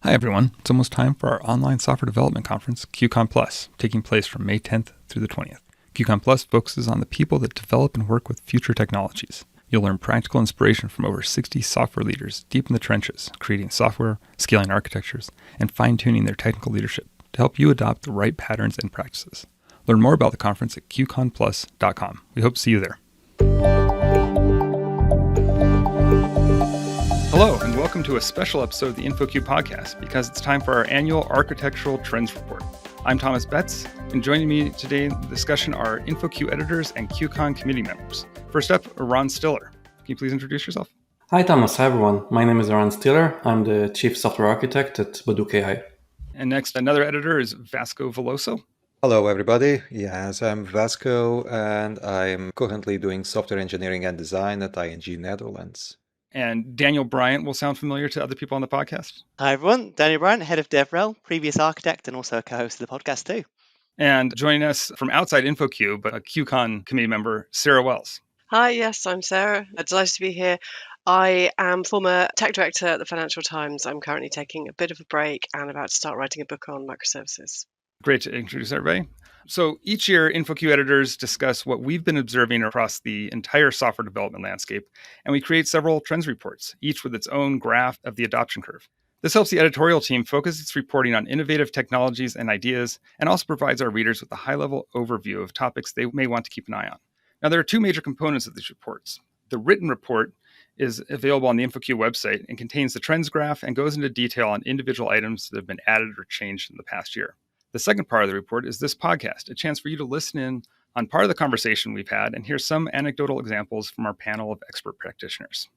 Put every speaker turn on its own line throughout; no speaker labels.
Hi everyone, it's almost time for our online software development conference, QCon Plus, taking place from May 10th through the 20th. QCon Plus focuses on the people that develop and work with future technologies. You'll learn practical inspiration from over 60 software leaders deep in the trenches, creating software, scaling architectures, and fine-tuning their technical leadership to help you adopt the right patterns and practices. Learn more about the conference at QConPlus.com. We hope to see you there. Hello, and welcome to a special episode of the InfoQ podcast, because it's time for our annual Architectural Trends Report. I'm Thomas Betts, and joining me today in the discussion are InfoQ editors and QCon committee members. First up, Ron Stiller. Can you please introduce yourself?
Hi, Thomas. Hi, everyone. My name is Ron Stiller. I'm the Chief Software Architect at Baduk AI.
And next, another editor is Vasco Veloso.
Hello, everybody. Yes, I'm Vasco, and I'm currently doing software engineering and design at ING Netherlands.
And Daniel Bryant will sound familiar to other people on the podcast.
Hi, everyone. Daniel Bryant, head of DevRel, previous architect, and also a co-host of the podcast, too.
And joining us from outside InfoQ, but a QCon committee member, Sarah Wells.
Hi, yes, I'm Sarah. Delighted to be here. I am former tech director at the Financial Times. I'm currently taking a bit of a break and about to start writing a book on microservices.
Great to introduce everybody. So each year, InfoQ editors discuss what we've been observing across the entire software development landscape, and we create several trends reports, each with its own graph of the adoption curve. This helps the editorial team focus its reporting on innovative technologies and ideas, and also provides our readers with a high-level overview of topics they may want to keep an eye on. Now, there are two major components of these reports. The written report is available on the InfoQ website and contains the trends graph and goes into detail on individual items that have been added or changed in the past year. The second part of the report is this podcast, a chance for you to listen in on part of the conversation we've had and hear some anecdotal examples from our panel of expert practitioners.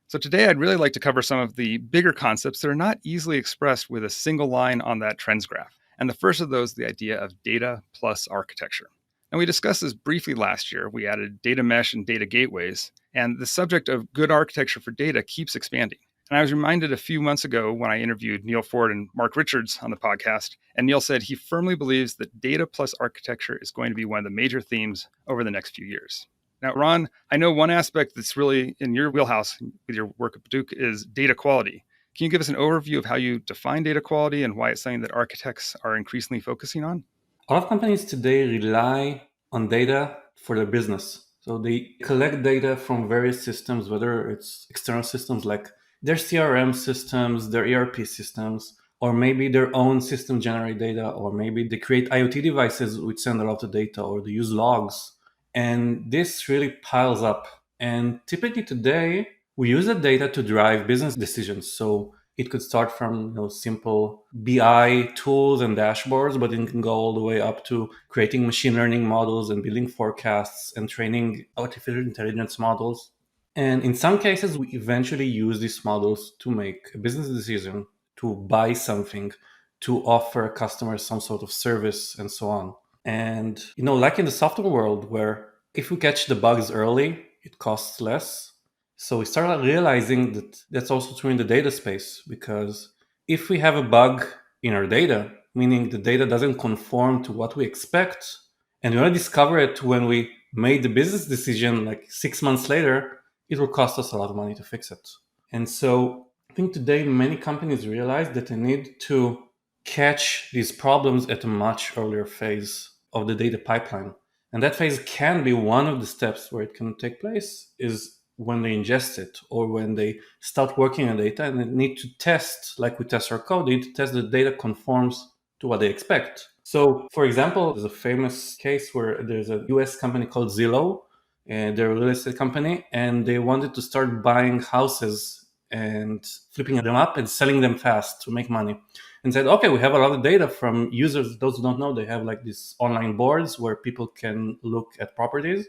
So today, I'd really like to cover some of the bigger concepts that are not easily expressed with a single line on that trends graph. And the first of those is the idea of data plus architecture. And we discussed this briefly last year. We added data mesh and data gateways, and the subject of good architecture for data keeps expanding. And I was reminded a few months ago when I interviewed Neil Ford and Mark Richards on the podcast, and Neil said he firmly believes that data plus architecture is going to be one of the major themes over the next few years. Now, Ron, I know one aspect that's really in your wheelhouse with your work at Baduk is data quality. Can you give us an overview of how you define data quality and why it's something that architects are increasingly focusing on?
A lot of companies today rely on data for their business. So they collect data from various systems, whether it's external systems like their CRM systems, their ERP systems, or maybe their own system generate data, or maybe they create IoT devices which send a lot of data, or they use logs. And this really piles up. And typically today, we use the data to drive business decisions. So it could start from simple BI tools and dashboards, but it can go all the way up to creating machine learning models and building forecasts and training artificial intelligence models. And in some cases, we eventually use these models to make a business decision, to buy something, to offer customers some sort of service, and so on. And, like in the software world, where if we catch the bugs early, it costs less. So we started realizing that that's also true in the data space, because if we have a bug in our data, meaning the data doesn't conform to what we expect, and we only discover it when we made the business decision like 6 months later, it will cost us a lot of money to fix it. And so I think today many companies realize that they need to catch these problems at a much earlier phase of the data pipeline. And that phase can be one of the steps where it can take place is when they ingest it, or when they start working on data and they need to test, like we test our code, they need to test the data conforms to what they expect. So, for example, there's a famous case where there's a US company called Zillow, and they're a real estate company, and they wanted to start buying houses and flipping them up and selling them fast to make money. And said, okay, we have a lot of data from users. Those who don't know, they have like these online boards where people can look at properties.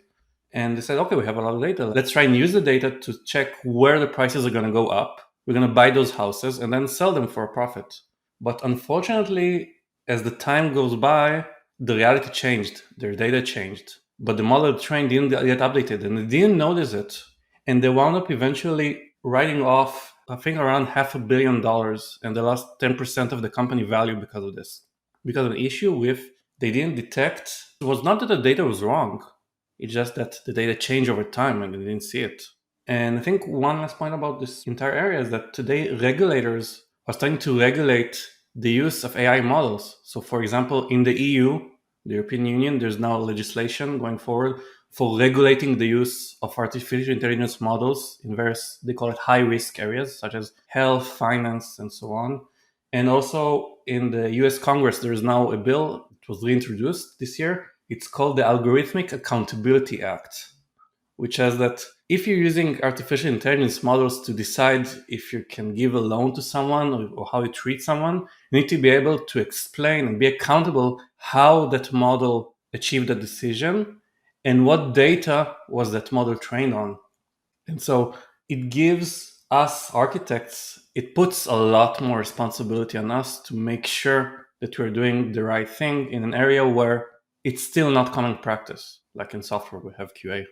And they said, okay, we have a lot of data. Let's try and use the data to check where the prices are going to go up. We're going to buy those houses and then sell them for a profit. But unfortunately, as the time goes by, the reality changed. Their data changed. But the model train didn't get updated, and they didn't notice it. And they wound up eventually writing off, I think, around $500 million, and they lost 10% of the company value because of this. Because of an issue with they didn't detect, it was not that the data was wrong. It's just that the data changed over time and they didn't see it. And I think one last point about this entire area is that today regulators are starting to regulate the use of AI models. So, for example, in the EU, the European Union, there's now legislation going forward for regulating the use of artificial intelligence models in various, they call it high risk areas, such as health, finance, and so on. And also in the US Congress, there is now a bill that was reintroduced this year. It's called the Algorithmic Accountability Act, which says that if you're using artificial intelligence models to decide if you can give a loan to someone or how you treat someone, you need to be able to explain and be accountable how that model achieved that decision and what data was that model trained on. And so it gives us architects, it puts a lot more responsibility on us to make sure that we're doing the right thing in an area where it's still not common practice. Like in software, we have QA.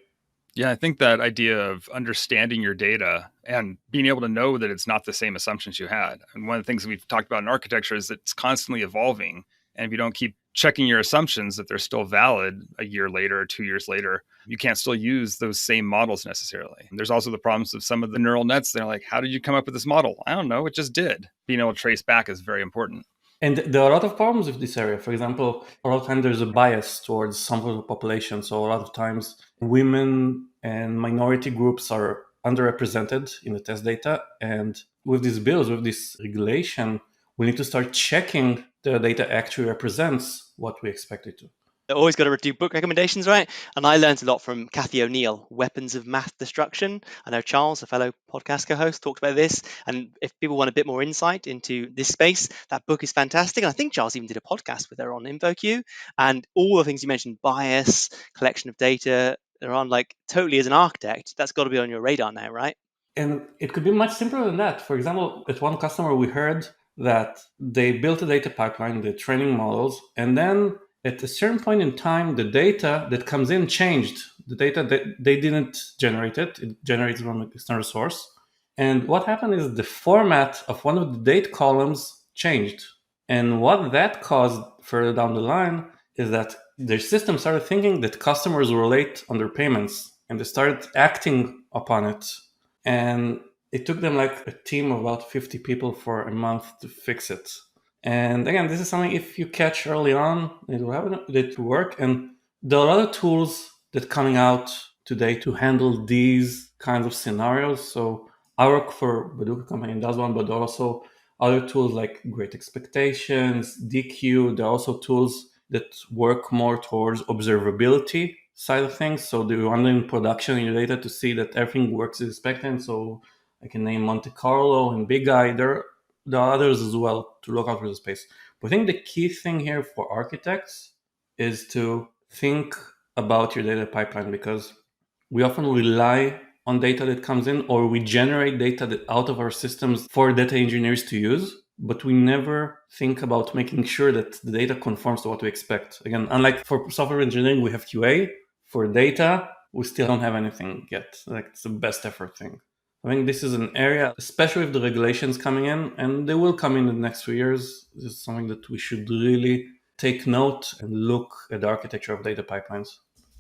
Yeah, I think that idea of understanding your data and being able to know that it's not the same assumptions you had. And one of the things that we've talked about in architecture is that it's constantly evolving. And if you don't keep checking your assumptions that they're still valid a year later or 2 years later, you can't still use those same models necessarily. And there's also the problems of some of the neural nets. They're like, how did you come up with this model? I don't know. It just did. Being able to trace back is very important.
And there are a lot of problems with this area. For example, a lot of times there's a bias towards some of the population. So a lot of times women and minority groups are underrepresented in the test data. And with these bills, with this regulation, we need to start checking the data actually represents what we expect it to.
Always got to do book recommendations, right? And I learned a lot from Kathy O'Neill, Weapons of Math Destruction. I know Charles, a fellow podcast co-host, talked about this. And if people want a bit more insight into this space, that book is fantastic. And I think Charles even did a podcast with her on InfoQ. And all the things you mentioned, bias, collection of data, they're on like totally as an architect, that's got to be on your radar now, right?
And it could be much simpler than that. For example, at one customer, we heard that they built a data pipeline, the training models, and then at a certain point in time, the data that comes in changed. The data that they didn't generate it generated from an external source. And what happened is the format of one of the date columns changed. And what that caused further down the line is that their system started thinking that customers were late on their payments, and they started acting upon it. And it took them like a team of about 50 people for a month to fix it. And again, this is something if you catch early on, it will work. And there are other tools that coming out today to handle these kinds of scenarios. So I work for Baduka company does one, but also other tools like Great Expectations, DQ. There are also tools that work more towards observability side of things. So they're running production in your data to see that everything works as expected. So I can name Monte Carlo and Big Eye. There are others as well to look out for the space. But I think the key thing here for architects is to think about your data pipeline, because we often rely on data that comes in, or we generate data that out of our systems for data engineers to use, but we never think about making sure that the data conforms to what we expect. Again, unlike for software engineering, we have QA. For data, we still don't have anything yet. Like, it's the best effort thing. I think this is an area, especially with the regulations coming in, and they will come in the next few years. This is something that we should really take note and look at the architecture of data pipelines.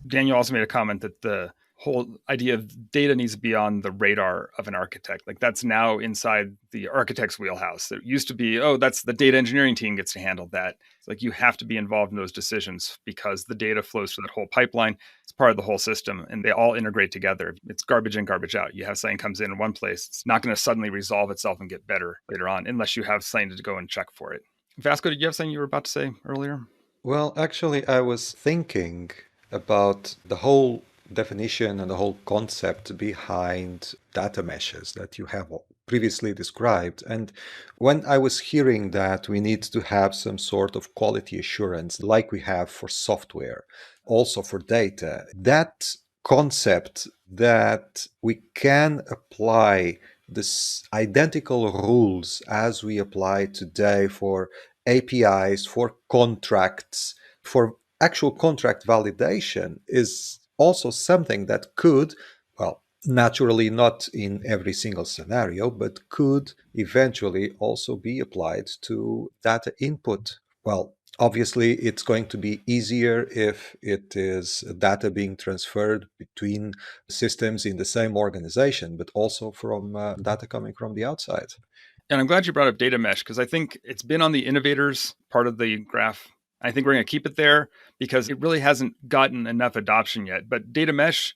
Daniel also made a comment that the whole idea of data needs to be on the radar of an architect. Like, that's now inside the architect's wheelhouse. It used to be, oh, that's the data engineering team gets to handle that. It's like you have to be involved in those decisions because the data flows through that whole pipeline. It's part of the whole system and they all integrate together. It's garbage in, garbage out. You have something comes in one place. It's not going to suddenly resolve itself and get better later on unless you have something to go and check for it. Vasco, did you have something you were about to say earlier?
Well, actually, I was thinking about the whole definition and the whole concept behind data meshes that you have previously described. And when I was hearing that we need to have some sort of quality assurance like we have for software, also for data, that concept that we can apply this identical rules as we apply today for APIs, for contracts, for actual contract validation is also something that could, well, naturally not in every single scenario, but could eventually also be applied to data input. Well, obviously, it's going to be easier if it is data being transferred between systems in the same organization, but also from data coming from the outside.
And I'm glad you brought up data mesh because I think it's been on the innovators part of the graph. I think we're going to keep it there because it really hasn't gotten enough adoption yet. But data mesh,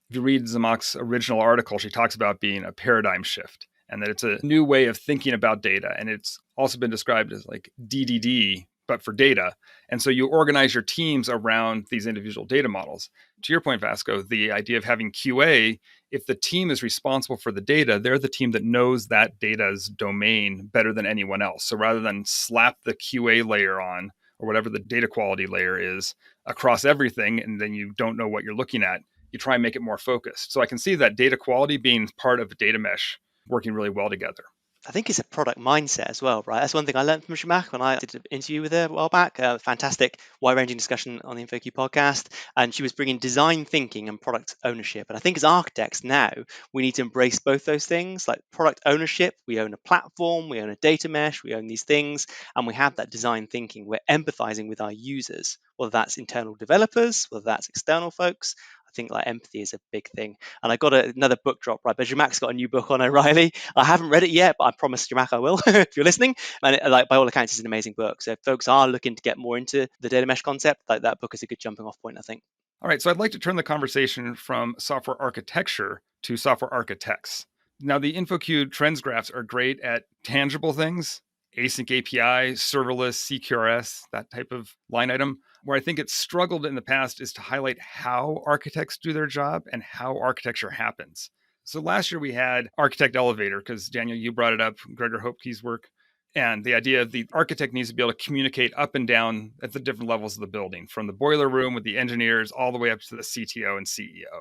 if you read Zhamak's original article, she talks about being a paradigm shift and that it's a new way of thinking about data. And it's also been described as like DDD, but for data. And so you organize your teams around these individual data models. To your point, Vasco, the idea of having QA, if the team is responsible for the data, they're the team that knows that data's domain better than anyone else. So rather than slap the QA layer on, or whatever the data quality layer is, across everything, and then you don't know what you're looking at, you try and make it more focused. So I can see that data quality being part of a data mesh working really well together.
I think it's a product mindset as well, right? That's one thing I learned from Shamak when I did an interview with her a while back. Fantastic, wide-ranging discussion on the InfoQ podcast, and she was bringing design thinking and product ownership. And I think as architects now, we need to embrace both those things, like product ownership. We own a platform, we own a data mesh, we own these things, and we have that design thinking. We're empathizing with our users, whether that's internal developers, whether that's external folks. I think like empathy is a big thing. And I got another book drop, right? But Jamak's got a new book on O'Reilly. I haven't read it yet, but I promise Jamak I will if you're listening. And like by all accounts, it's an amazing book. So if folks are looking to get more into the data mesh concept, like that book is a good jumping off point, I think.
All right, so I'd like to turn the conversation from software architecture to software architects. Now, the InfoQ trends graphs are great at tangible things, async API, serverless, CQRS, that type of line item. Where I think it's struggled in the past is to highlight how architects do their job and how architecture happens. So last year we had Architect Elevator, because Daniel, you brought it up, Gregor Hopke's work. And the idea of the architect needs to be able to communicate up and down at the different levels of the building, from the boiler room with the engineers all the way up to the CTO and CEO.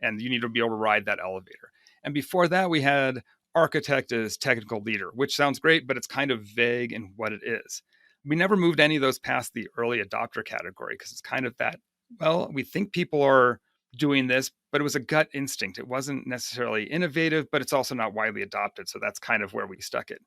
And you need to be able to ride that elevator. And before that, we had architect as technical leader, which sounds great, but it's kind of vague in what it is. We never moved any of those past the early adopter category because it's kind of that, well, we think people are doing this, but it was a gut instinct. It wasn't necessarily innovative, but it's also not widely adopted. So that's kind of where we stuck it.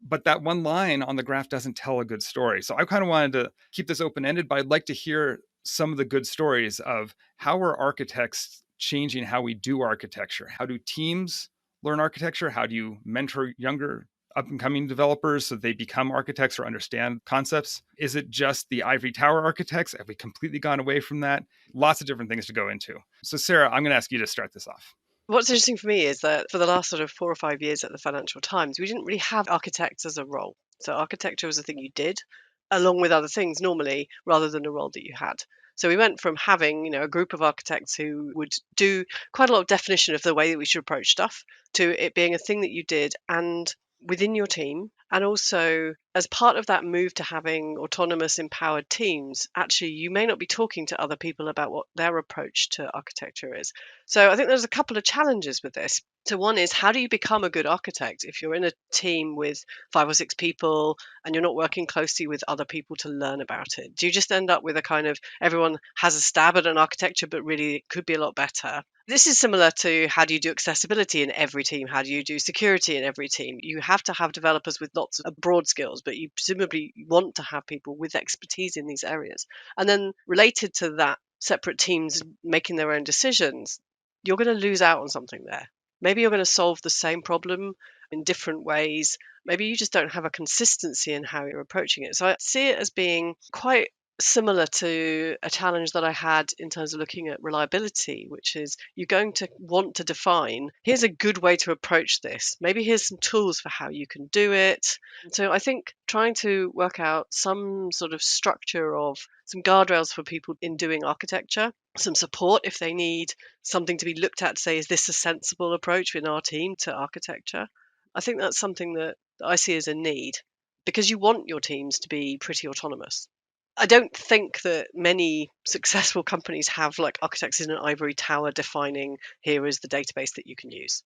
But that one line on the graph doesn't tell a good story. So I kind of wanted to keep this open-ended, but I'd like to hear some of the good stories of how are architects changing how we do architecture? How do teams learn architecture? How do you mentor younger up and coming developers so they become architects or understand concepts? Is it just the ivory tower architects? Have we completely gone away from that? Lots of different things to go into. So Sarah, I'm going to ask you to start this off.
What's interesting for me is that for the last sort of 4 or 5 years at the Financial Times, we didn't really have architects as a role. So architecture was a thing you did along with other things normally rather than a role that you had. So we went from having, a group of architects who would do quite a lot of definition of the way that we should approach stuff to it being a thing that you did and within your team. And also, as part of that move to having autonomous, empowered teams, actually, you may not be talking to other people about what their approach to architecture is. So I think there's a couple of challenges with this. So one is, how do you become a good architect if you're in a team with 5 or 6 people and you're not working closely with other people to learn about it? Do you just end up with a kind of everyone has a stab at an architecture, but really it could be a lot better? This is similar to how do you do accessibility in every team? How do you do security in every team? You have to have developers with lots of broad skills, but you presumably want to have people with expertise in these areas. And then related to that, separate teams making their own decisions, you're going to lose out on something there. Maybe you're going to solve the same problem in different ways. Maybe you just don't have a consistency in how you're approaching it. So I see it as being quite similar to a challenge that I had in terms of looking at reliability, which is you're going to want to define, here's a good way to approach this. Maybe here's some tools for how you can do it. So I think trying to work out some sort of structure of some guardrails for people in doing architecture, some support if they need something to be looked at to say, is this a sensible approach in our team to architecture? I think that's something that I see as a need because you want your teams to be pretty autonomous. I don't think that many successful companies have like architects in an ivory tower defining here is the database that you can use.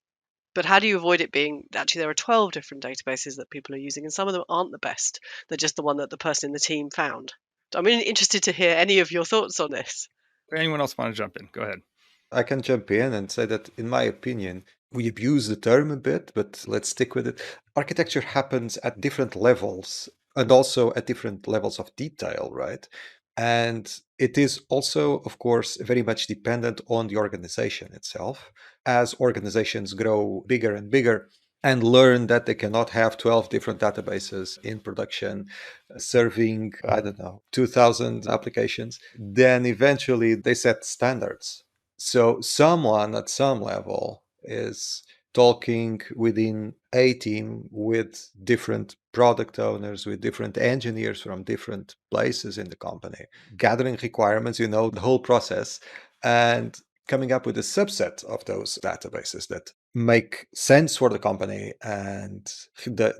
But how do you avoid it being actually there are 12 different databases that people are using and some of them aren't the best. They're just the one that the person in the team found. I'm really interested to hear any of your thoughts on this.
Anyone else want to jump in? Go ahead.
I can jump in and say that, in my opinion, we abuse the term a bit, but let's stick with it. Architecture happens at different levels and also at different levels of detail, right? And it is also, of course, very much dependent on the organization itself. As organizations grow bigger and bigger, and learn that they cannot have 12 different databases in production serving, I don't know, 2,000 applications, then eventually they set standards. So someone at some level is talking within a team with different product owners, with different engineers from different places in the company, gathering requirements, the whole process, and coming up with a subset of those databases that make sense for the company and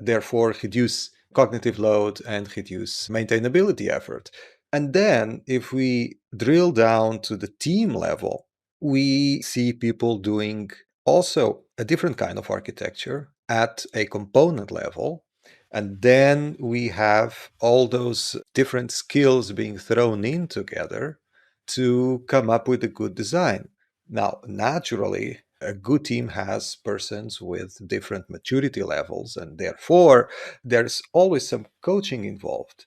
therefore reduce cognitive load and reduce maintainability effort. And then if we drill down to the team level, we see people doing also a different kind of architecture at a component level. And then we have all those different skills being thrown in together to come up with a good design. Now, naturally, a good team has persons with different maturity levels, and therefore there's always some coaching involved.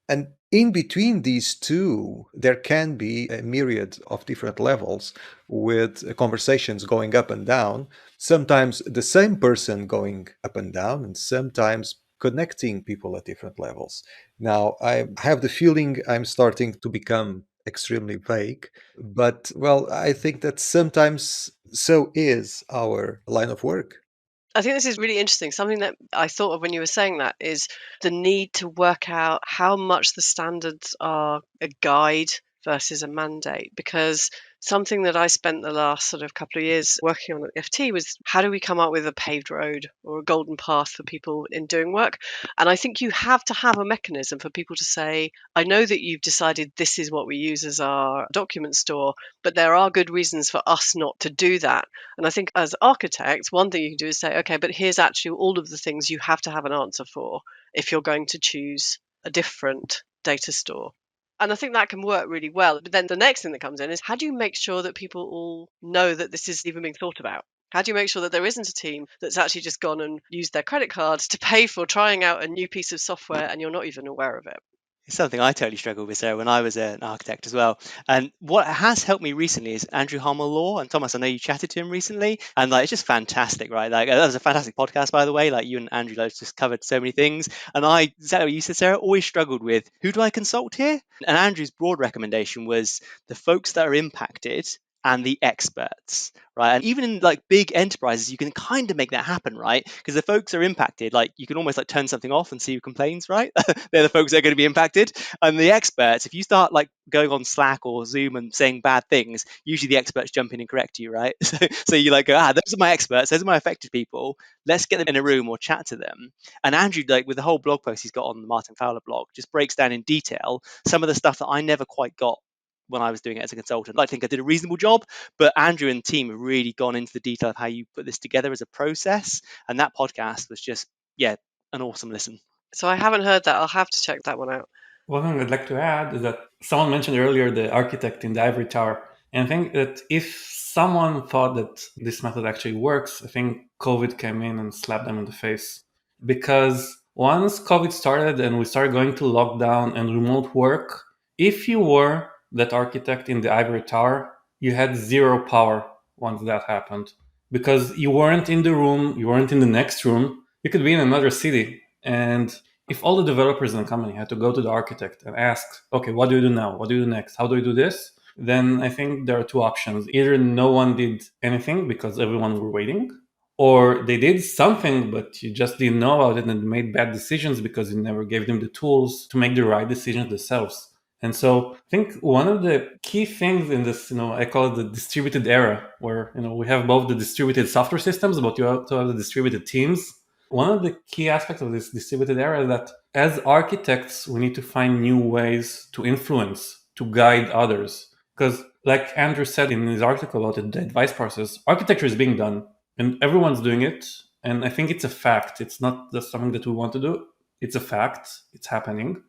And in between these two, there can be a myriad of different levels with conversations going up and down, sometimes the same person going up and down, and sometimes connecting people at different levels. Now, I have the feeling I'm starting to become extremely vague, but well, I think that sometimes so is our line of work.
I think this is really interesting. Something that I thought of when you were saying that is the need to work out how much the standards are a guide versus a mandate. Because something that I spent the last sort of couple of years working on at the FT was how do we come up with a paved road or a golden path for people in doing work? And I think you have to have a mechanism for people to say, I know that you've decided this is what we use as our document store, but there are good reasons for us not to do that. And I think as architects, one thing you can do is say, okay, but here's actually all of the things you have to have an answer for if you're going to choose a different data store. And I think that can work really well. But then the next thing that comes in is how do you make sure that people all know that this is even being thought about? How do you make sure that there isn't a team that's actually just gone and used their credit cards to pay for trying out a new piece of software and you're not even aware of it?
It's something I totally struggled with, Sarah, when I was an architect as well. And what has helped me recently is Andrew Hummel Law. And Thomas, I know you chatted to him recently, and like it's just fantastic, right? Like that was a fantastic podcast, by the way. Like you and Andrew just covered so many things. And I, exactly what you said, Sarah, always struggled with who do I consult here? And Andrew's broad recommendation was the folks that are impacted and the experts, right? And even in like big enterprises, you can kind of make that happen, right? Because the folks are impacted, like you can almost like turn something off and see who complains, right? They're the folks that are going to be impacted. And the experts, if you start like going on Slack or Zoom and saying bad things, usually the experts jump in and correct you, right? So you like go, those are my experts, those are my affected people. Let's get them in a room or chat to them. And Andrew, like with the whole blog post he's got on the Martin Fowler blog, just breaks down in detail some of the stuff that I never quite got when I was doing it as a consultant. I think I did a reasonable job, but Andrew and the team have really gone into the detail of how you put this together as a process. And that podcast was just, an awesome listen.
So I haven't heard that. I'll have to check that one out.
One thing I'd like to add is that someone mentioned earlier the architect in the ivory tower. And I think that if someone thought that this method actually works, I think COVID came in and slapped them in the face. Because once COVID started and we started going to lockdown and remote work, if you were that architect in the ivory tower, you had zero power once that happened. Because you weren't in the room, you weren't in the next room, you could be in another city. And if all the developers in the company had to go to the architect and ask, okay, what do you do now? What do you do next? How do you do this? Then I think there are two options. Either no one did anything because everyone were waiting, or they did something, but you just didn't know about it and made bad decisions because you never gave them the tools to make the right decisions themselves. And so I think one of the key things in this, I call it the distributed era, where, we have both the distributed software systems, but you also have the distributed teams. One of the key aspects of this distributed era is that as architects, we need to find new ways to influence, to guide others. Because like Andrew said in his article about the advice process, architecture is being done and everyone's doing it. And I think it's a fact. It's not just something that we want to do. It's a fact. It's happening.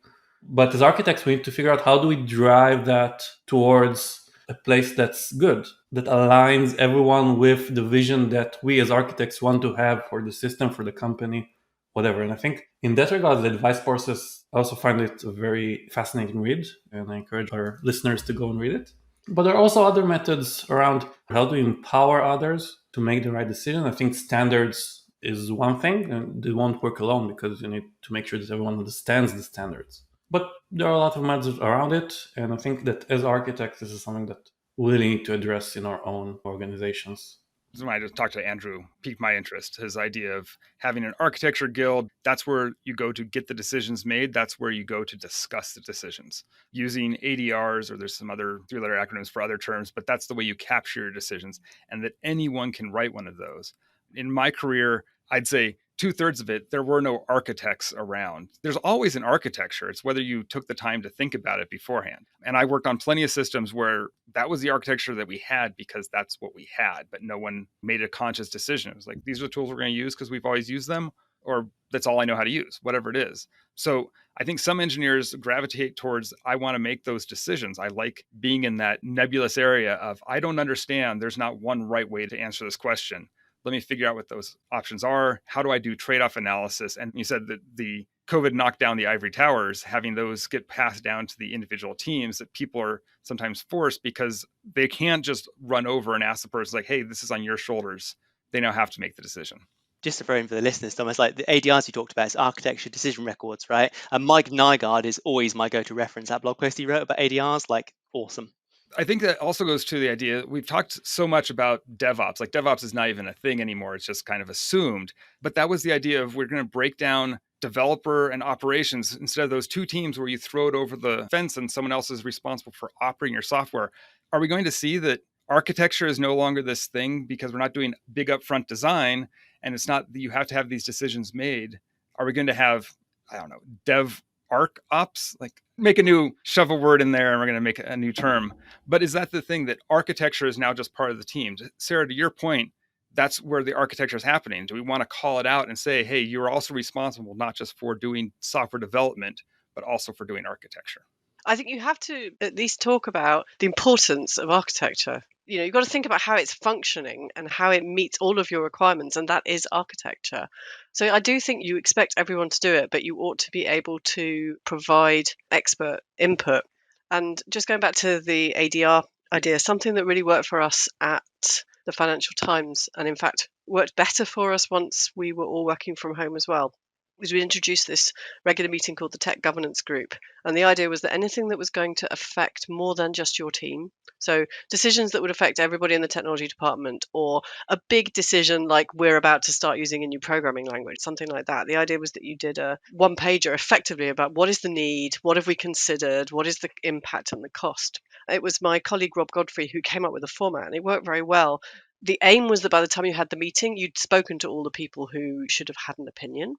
But as architects, we need to figure out how do we drive that towards a place that's good, that aligns everyone with the vision that we as architects want to have for the system, for the company, whatever. And I think in that regard, the advice process, I also find it a very fascinating read, and I encourage our listeners to go and read it. But there are also other methods around how do we empower others to make the right decision. I think standards is one thing, and they won't work alone because you need to make sure that everyone understands the standards. But there are a lot of methods around it, and I think that as architects, this is something that we really need to address in our own organizations.
When I just talked to Andrew, piqued my interest. His idea of having an architecture guild, that's where you go to get the decisions made. That's where you go to discuss the decisions. Using ADRs, or there's some other three-letter acronyms for other terms, but that's the way you capture your decisions, and that anyone can write one of those. In my career, I'd say 2/3 of it, there were no architects around. There's always an architecture. It's whether you took the time to think about it beforehand. And I worked on plenty of systems where that was the architecture that we had because that's what we had, but no one made a conscious decision. It was like, these are the tools we're going to use because we've always used them, or that's all I know how to use, whatever it is. So I think some engineers gravitate towards, I want to make those decisions. I like being in that nebulous area of, I don't understand. There's not one right way to answer this question. Let me figure out what those options are. How do I do trade-off analysis? And you said that the COVID knocked down the ivory towers, having those get passed down to the individual teams, that people are sometimes forced because they can't just run over and ask the person like, hey, this is on your shoulders. They now have to make the decision.
Just to throw in for the listeners, Thomas, like the ADRs you talked about is architecture decision records, right? And Mike Nygaard is always my go-to reference. That blog post he wrote about ADRs, like awesome.
I think that also goes to the idea, we've talked so much about DevOps. Like DevOps is not even a thing anymore. It's just kind of assumed. But that was the idea of, we're going to break down developer and operations instead of those two teams where you throw it over the fence and someone else is responsible for operating your software. Are we going to see that architecture is no longer this thing because we're not doing big upfront design, and it's not that you have to have these decisions made? Are we going to have, I don't know, dev arc ops, like make a new, shove a word in there and we're going to make a new term? But is that the thing, that architecture is now just part of the team? Sarah, to your point, that's where the architecture is happening. Do we want to call it out and say, hey, you're also responsible not just for doing software development, but also for doing architecture?
I think you have to at least talk about the importance of architecture. You've got to think about how it's functioning and how it meets all of your requirements, and that is architecture. So I do think you expect everyone to do it, but you ought to be able to provide expert input. And just going back to the ADR idea, something that really worked for us at the Financial Times, and in fact worked better for us once we were all working from home as well, was we introduced this regular meeting called the Tech Governance Group. And the idea was that anything that was going to affect more than just your team, so decisions that would affect everybody in the technology department, or a big decision like we're about to start using a new programming language, something like that. The idea was that you did a one-pager effectively about what is the need, what have we considered, what is the impact and the cost. It was my colleague Rob Godfrey who came up with the format, and it worked very well. The aim was that by the time you had the meeting, you'd spoken to all the people who should have had an opinion.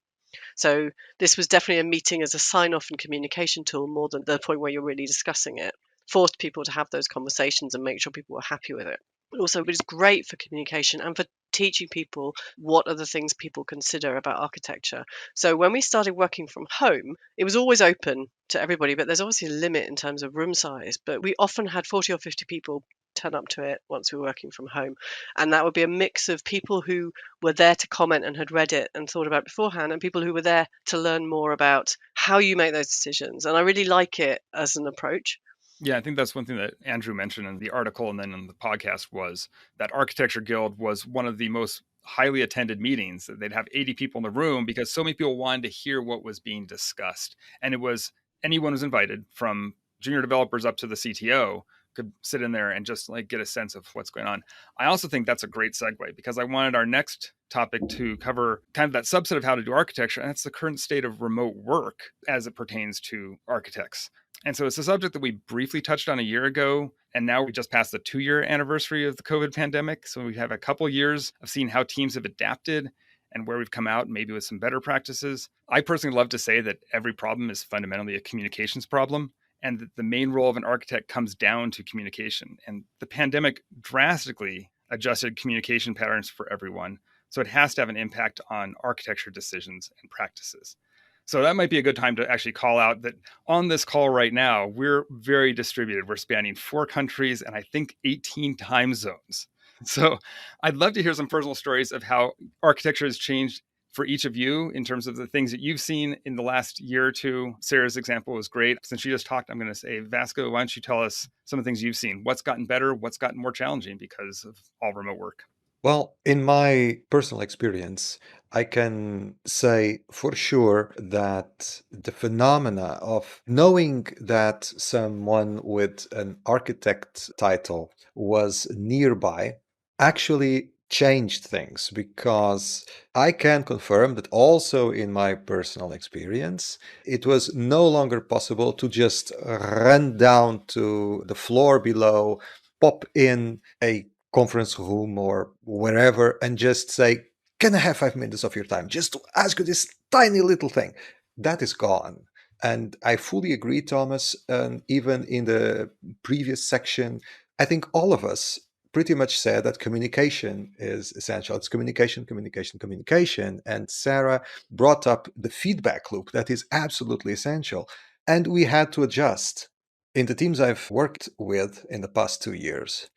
So this was definitely a meeting as a sign-off and communication tool more than the point where you're really discussing it. Forced people to have those conversations and make sure people were happy with it. But also, it was great for communication and for teaching people what are the things people consider about architecture. So when we started working from home, it was always open to everybody, but there's obviously a limit in terms of room size. But we often had 40 or 50 people turn up to it once we were working from home. And that would be a mix of people who were there to comment and had read it and thought about it beforehand, and people who were there to learn more about how you make those decisions. And I really like it as an approach.
Yeah, I think that's one thing that Andrew mentioned in the article and then in the podcast, was that Architecture Guild was one of the most highly attended meetings. They'd have 80 people in the room because so many people wanted to hear what was being discussed. And it was, anyone was invited, from junior developers up to the CTO could sit in there and just like get a sense of what's going on. I also think that's a great segue, because I wanted our next topic to cover kind of that subset of how to do architecture, and that's the current state of remote work as it pertains to architects. And so it's a subject that we briefly touched on a year ago, and now we just passed the 2-year anniversary of the COVID pandemic. So we have a couple years of seeing how teams have adapted and where we've come out, maybe with some better practices. I personally love to say that every problem is fundamentally a communications problem, and that the main role of an architect comes down to communication. And the pandemic drastically adjusted communication patterns for everyone. So it has to have an impact on architecture decisions and practices. So that might be a good time to actually call out that on this call right now, we're very distributed. We're spanning 4 countries and I think 18 time zones. So I'd love to hear some personal stories of how architecture has changed for each of you in terms of the things that you've seen in the last year or two. Sarah's example was great. Since she just talked, I'm going to say, Vasco, why don't you tell us some of the things you've seen? What's gotten better? What's gotten more challenging because of all remote work?
Well, in my personal experience, I can say for sure that the phenomena of knowing that someone with an architect title was nearby actually changed things, because I can confirm that also in my personal experience, it was no longer possible to just run down to the floor below, pop in a conference room or wherever and just say, can I have 5 minutes of your time just to ask you this tiny little thing? That is gone. And I fully agree, Thomas. And even in the previous section, I think all of us pretty much said that communication is essential. It's communication, communication, communication. And Sarah brought up the feedback loop that is absolutely essential. And we had to adjust. In the teams I've worked with in the past 2 years,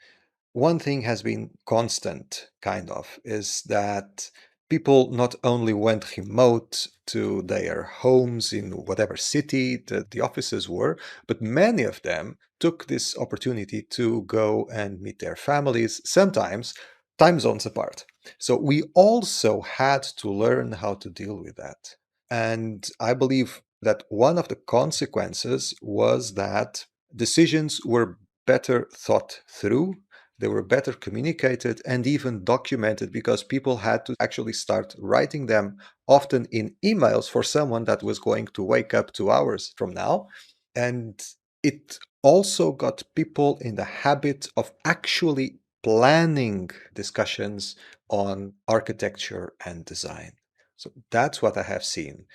one thing has been constant, kind of, is that people not only went remote to their homes in whatever city the offices were, but many of them took this opportunity to go and meet their families, sometimes time zones apart. So we also had to learn how to deal with that. And I believe that one of the consequences was that decisions were better thought through, they were better communicated and even documented, because people had to actually start writing them, often in emails, for someone that was going to wake up 2 hours from now. And it also got people in the habit of actually planning discussions on architecture and design. So that's what I have seen,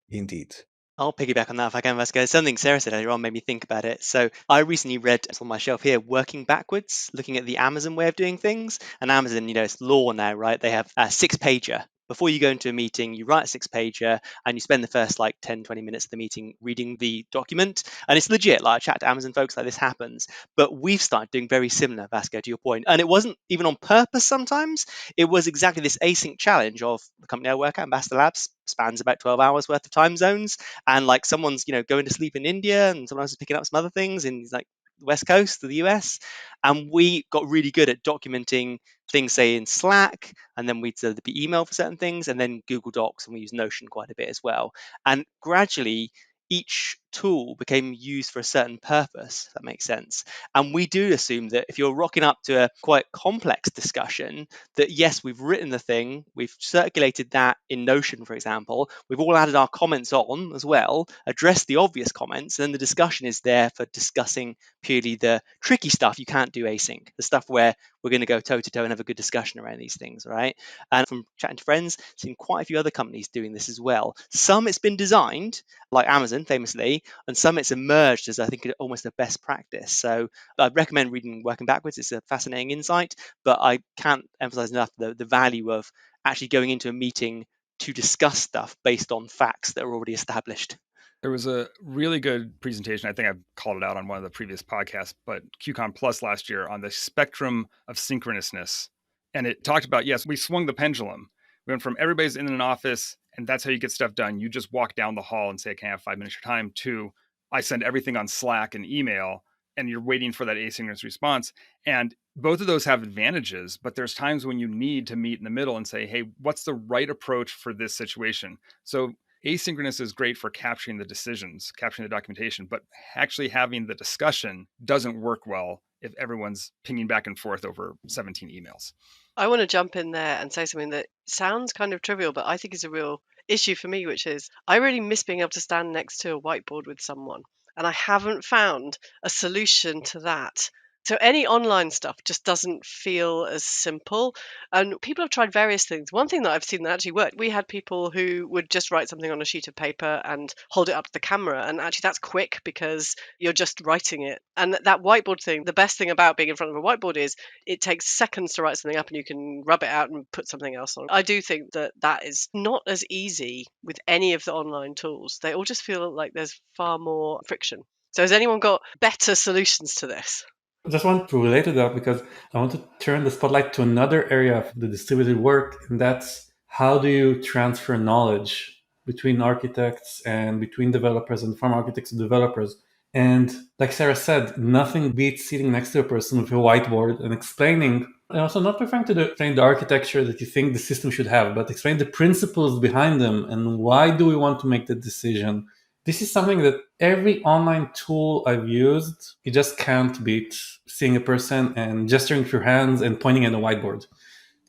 indeed.
I'll piggyback on that if I can, Vasco. Something Sarah said earlier on made me think about it. So I recently read, it's on my shelf here, Working Backwards, looking at the Amazon way of doing things. And Amazon, it's law now, right? They have a 6-pager. Before you go into a meeting, you write a 6-pager and you spend the first like 10, 20 minutes of the meeting reading the document. And it's legit. Like, I chat to Amazon folks, like, this happens. But we've started doing very similar, Vasco, to your point. And it wasn't even on purpose sometimes. It was exactly this async challenge of the company I work at, Ambassador Labs, spans about 12 hours worth of time zones. And like, someone's going to sleep in India and someone else is picking up some other things in like the West Coast of the US. And we got really good at documenting things, say in Slack, and then we'd send the email for certain things, and then Google Docs, and we use Notion quite a bit as well. And gradually each tool became used for a certain purpose, if that makes sense. And we do assume that if you're rocking up to a quite complex discussion, that yes, we've written the thing, we've circulated that in Notion, for example, we've all added our comments on as well, addressed the obvious comments, and then the discussion is there for discussing purely the tricky stuff you can't do async, the stuff where we're going to go toe to toe and have a good discussion around these things, right? And from chatting to friends, seen quite a few other companies doing this as well. Some it's been designed, like Amazon famously, and some it's emerged as, I think, almost a best practice. So I'd recommend reading Working Backwards. It's a fascinating insight, but I can't emphasize enough the value of actually going into a meeting to discuss stuff based on facts that are already established.
There was a really good presentation. I think I've called it out on one of the previous podcasts, but QCon Plus last year, on the spectrum of synchronousness. And it talked about, yes, we swung the pendulum. We went from everybody's in an office and that's how you get stuff done. You just walk down the hall and say, can I have 5 minutes of your time? To, I send everything on Slack and email, and you're waiting for that asynchronous response. And both of those have advantages, but there's times when you need to meet in the middle and say, hey, what's the right approach for this situation? So asynchronous is great for capturing the decisions, capturing the documentation, but actually having the discussion doesn't work well if everyone's pinging back and forth over 17 emails.
I want to jump in there and say something that sounds kind of trivial, but I think is a real issue for me, which is I really miss being able to stand next to a whiteboard with someone. And I haven't found a solution to that. So any online stuff just doesn't feel as simple. And people have tried various things. One thing that I've seen that actually worked, we had people who would just write something on a sheet of paper and hold it up to the camera. And actually that's quick because you're just writing it. And that whiteboard thing, the best thing about being in front of a whiteboard is it takes seconds to write something up and you can rub it out and put something else on. I do think that that is not as easy with any of the online tools. They all just feel like there's far more friction. So has anyone got better solutions to this?
I just want to relate to that because I want to turn the spotlight to another area of the distributed work, and that's how do you transfer knowledge between architects and between developers and from architects to developers. And like Sarah said, nothing beats sitting next to a person with a whiteboard and explaining And also not referring to explain the architecture that you think the system should have, but explain the principles behind them and why do we want to make the decision. This is something that every online tool I've used, you just can't beat seeing a person and gesturing with your hands and pointing at a whiteboard.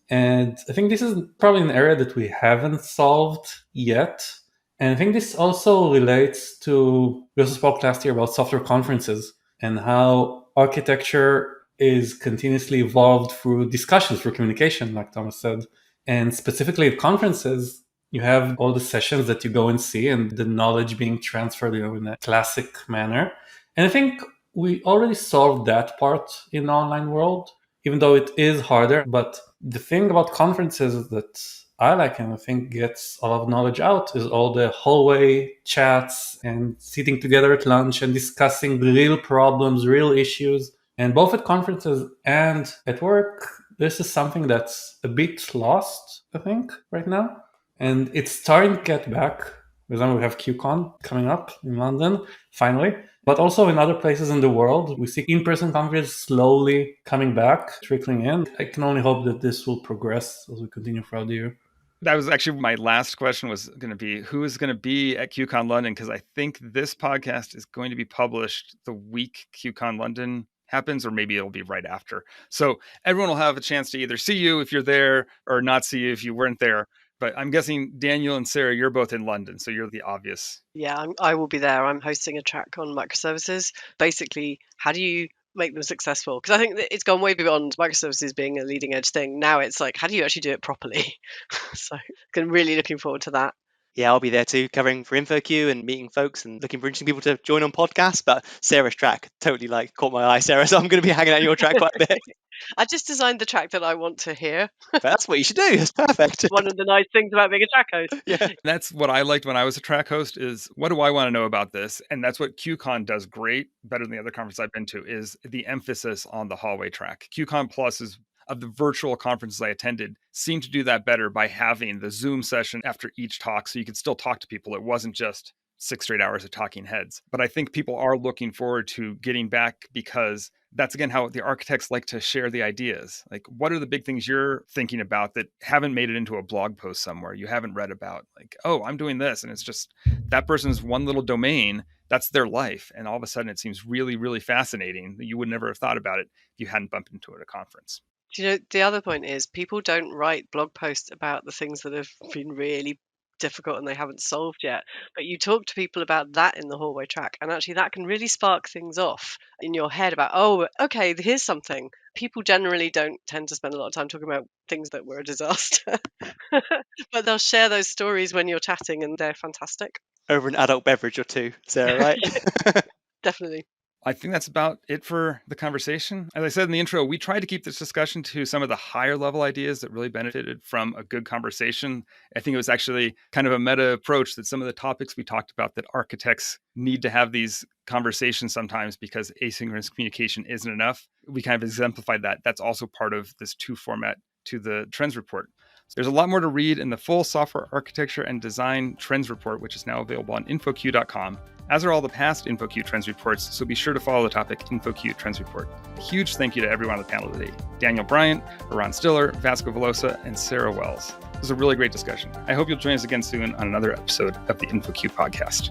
And I think this is probably an area that we haven't solved yet. And I think this also relates to, we also spoke last year about software conferences and how architecture is continuously evolved through discussions, through communication, like Thomas said. And specifically at conferences, you have all the sessions that you go and see and the knowledge being transferred, in a classic manner. And I think we already solved that part in the online world, even though it is harder. But the thing about conferences that I like and I think gets a lot of knowledge out is all the hallway chats and sitting together at lunch and discussing real problems, real issues. And both at conferences and at work, this is something that's a bit lost, I think, right now. And it's starting to get back. For example, we have QCon coming up in London, finally. But also in other places in the world, we see in-person conferences slowly coming back, trickling in. I can only hope that this will progress as we continue throughout the year.
That was actually my last question, was going to be who is going to be at QCon London? Because I think this podcast is going to be published the week QCon London happens, or maybe it'll be right after. So everyone will have a chance to either see you if you're there or not see you if you weren't there. But I'm guessing Daniel and Sarah, you're both in London, so you're the obvious.
Yeah, I will be there. I'm hosting a track on microservices. Basically, how do you make them successful? Because I think that it's gone way beyond microservices being a leading edge thing. Now it's like, how do you actually do it properly? So I'm really looking forward to that.
Yeah, I'll be there too, covering for InfoQ and meeting folks and looking for interesting people to join on podcasts. But Sarah's track totally caught my eye, Sarah. So I'm going to be hanging out on your track quite a bit.
I just designed the track that I want to hear.
That's what you should do. That's perfect.
One of the nice things about being a track host.
Yeah,
that's what I liked when I was a track host is, what do I want to know about this? And that's what QCon does great, better than the other conference I've been to, is the emphasis on the hallway track. QCon Plus is, of the virtual conferences I attended, seemed to do that better by having the Zoom session after each talk, so you could still talk to people. It wasn't just 6 straight hours of talking heads. But I think people are looking forward to getting back, because that's, again, how the architects like to share the ideas. Like, what are the big things you're thinking about that haven't made it into a blog post somewhere you haven't read about? Like, oh, I'm doing this. And it's just that person's one little domain. That's their life. And all of a sudden it seems really, really fascinating that you would never have thought about it if you hadn't bumped into it at a conference.
Do you know, the other point is people don't write blog posts about the things that have been really difficult and they haven't solved yet. But you talk to people about that in the hallway track, and actually that can really spark things off in your head about, oh, okay, here's something. People generally don't tend to spend a lot of time talking about things that were a disaster. But they'll share those stories when you're chatting, and they're fantastic.
Over an adult beverage or two, Sarah, right?
Definitely.
I think that's about it for the conversation. As I said in the intro, we tried to keep this discussion to some of the higher level ideas that really benefited from a good conversation. I think it was actually kind of a meta approach that some of the topics we talked about, that architects need to have these conversations sometimes because asynchronous communication isn't enough. We kind of exemplified that. That's also part of this 2 format to the trends report. There's a lot more to read in the full software architecture and design trends report, which is now available on InfoQ.com, as are all the past InfoQ trends reports, so be sure to follow the topic InfoQ trends report. A huge thank you to everyone on the panel today: Daniel Bryant, Ron Stiller, Vasco Velosa, and Sarah Wells. It was a really great discussion. I hope you'll join us again soon on another episode of the InfoQ podcast.